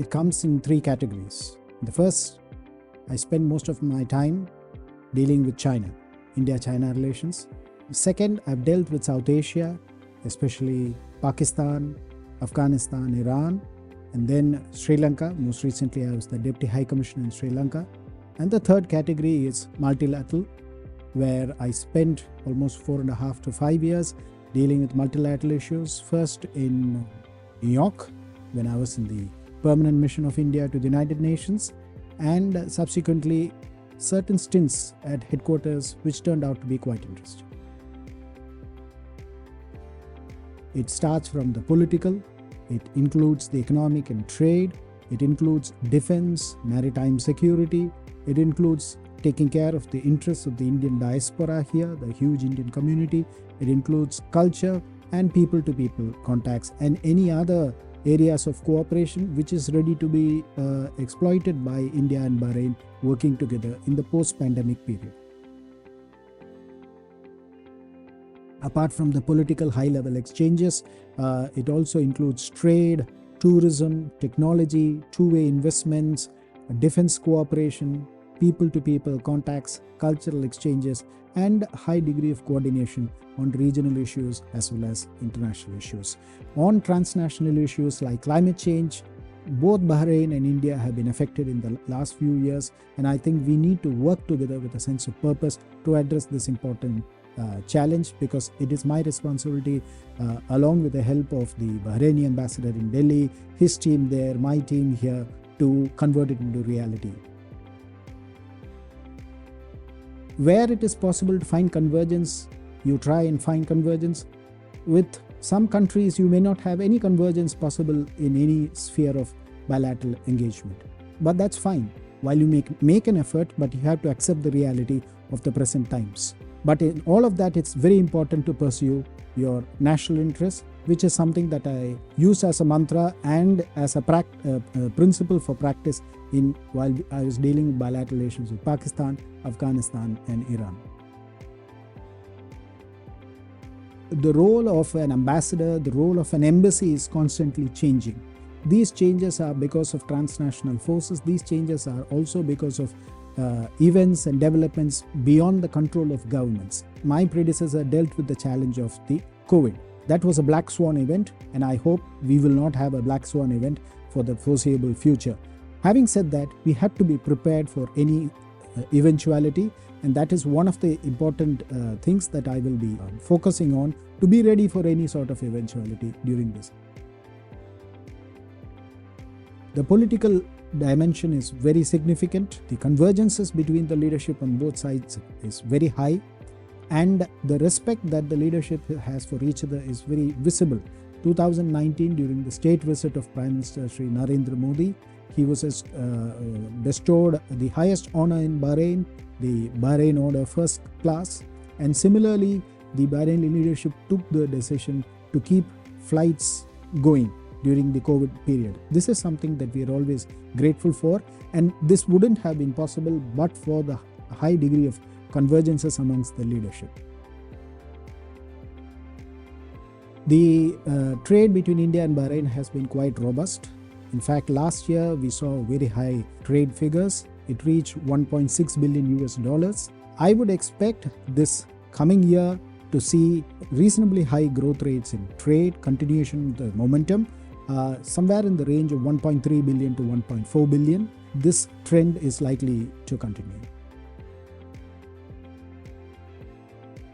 it comes in three categories. The first, I spend most of my time dealing with China, India-China relations. Second, I've dealt with South Asia, especially Pakistan, Afghanistan, Iran, and then Sri Lanka. Most recently, I was the Deputy High Commissioner in Sri Lanka. And the third category is multilateral, where I spent almost 4.5 to 5 years dealing with multilateral issues. First in New York, when I was in the permanent mission of India to the United Nations, and subsequently certain stints at headquarters, which turned out to be quite interesting. It starts from the political, it includes the economic and trade, it includes defense, maritime security, it includes taking care of the interests of the Indian diaspora here, the huge Indian community, it includes culture and people-to-people contacts and any other areas of cooperation which is ready to be exploited by India and Bahrain working together in the post-pandemic period. Apart from the political high-level exchanges, it also includes trade, tourism, technology, two-way investments, defense cooperation, people-to-people contacts, cultural exchanges, and a high degree of coordination on regional issues as well as international issues. On transnational issues like climate change, both Bahrain and India have been affected in the last few years, and I think we need to work together with a sense of purpose to address this important challenge, because it is my responsibility, along with the help of the Bahraini ambassador in Delhi, his team there, my team here, to convert it into reality. Where it is possible to find convergence, you try and find convergence. With some countries, you may not have any convergence possible in any sphere of bilateral engagement. But that's fine. While you make an effort, but you have to accept the reality of the present times. But in all of that, it's very important to pursue your national interests, which is something that I use as a mantra and as a principle for practice while I was dealing with bilateral relations with Pakistan, Afghanistan, and Iran. The role of an ambassador, the role of an embassy is constantly changing. These changes are because of transnational forces. These changes are also because of events and developments beyond the control of governments. My predecessor dealt with the challenge of the COVID. That was a black swan event, and I hope we will not have a black swan event for the foreseeable future. Having said that, we have to be prepared for any eventuality, and that is one of the important things that I will be focusing on, to be ready for any sort of eventuality during this. The political dimension is very significant. The convergences between the leadership on both sides is very high, and the respect that the leadership has for each other is very visible. 2019, during the state visit of Prime Minister Sri Narendra Modi, he was bestowed the highest honor in Bahrain, the Bahrain Order First Class, and similarly the Bahraini leadership took the decision to keep flights going during the COVID period. This is something that we are always grateful for, and this wouldn't have been possible but for the high degree of convergences amongst the leadership. The trade between India and Bahrain has been quite robust. In fact, last year we saw very high trade figures. It reached $1.6 billion. I would expect this coming year to see reasonably high growth rates in trade, continuation of the momentum, somewhere in the range of 1.3 billion to 1.4 billion. This trend is likely to continue.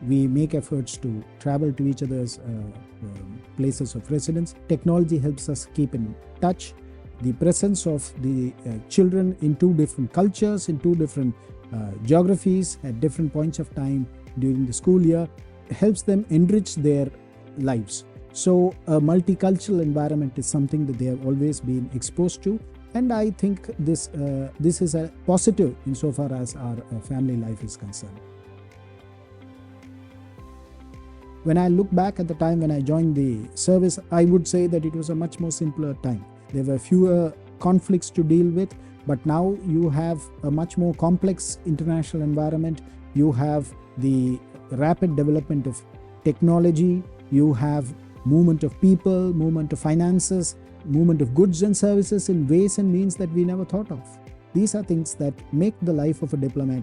We make efforts to travel to each other's places of residence. Technology helps us keep in touch. The presence of the children in two different cultures, in two different geographies at different points of time during the school year helps them enrich their lives. So a multicultural environment is something that they have always been exposed to, and I think this is a positive insofar as our family life is concerned. When I look back at the time when I joined the service, I would say that it was a much more simpler time. There were fewer conflicts to deal with, but now you have a much more complex international environment. You have the rapid development of technology, you have movement of people, movement of finances, movement of goods and services in ways and means that we never thought of. These are things that make the life of a diplomat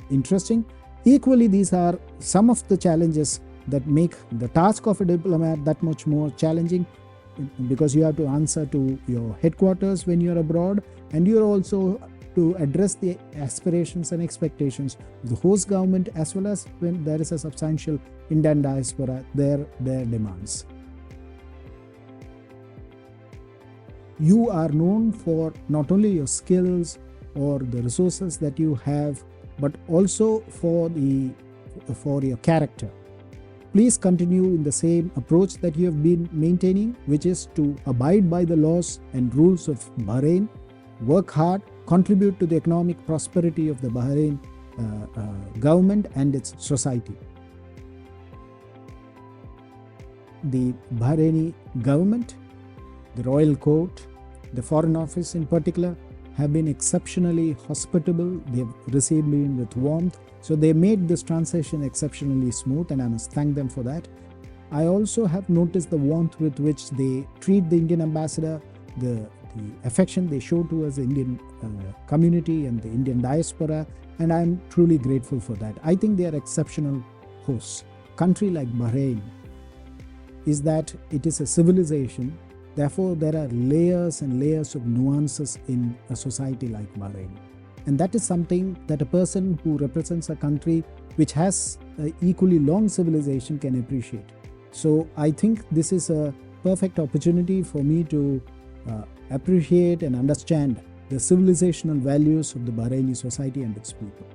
interesting. Equally, these are some of the challenges that make the task of a diplomat that much more challenging, because you have to answer to your headquarters when you're abroad, and you're also to address the aspirations and expectations of the host government, as well as when there is a substantial Indian diaspora, their demands. You are known for not only your skills or the resources that you have, but also for your character. Please continue in the same approach that you have been maintaining, which is to abide by the laws and rules of Bahrain, work hard, contribute to the economic prosperity of the Bahrain government and its society. The Bahraini government, the royal court, the foreign office in particular, have been exceptionally hospitable. They have received me with warmth. So they made this transition exceptionally smooth, and I must thank them for that. I also have noticed the warmth with which they treat the Indian ambassador, the affection they show towards the Indian community and the Indian diaspora, and I'm truly grateful for that. I think they are exceptional hosts. Country like Bahrain is that it is a civilization. Therefore, there are layers and layers of nuances in a society like Bahrain. And that is something that a person who represents a country which has an equally long civilization can appreciate. So I think this is a perfect opportunity for me to appreciate and understand the civilizational values of the Bahraini society and its people.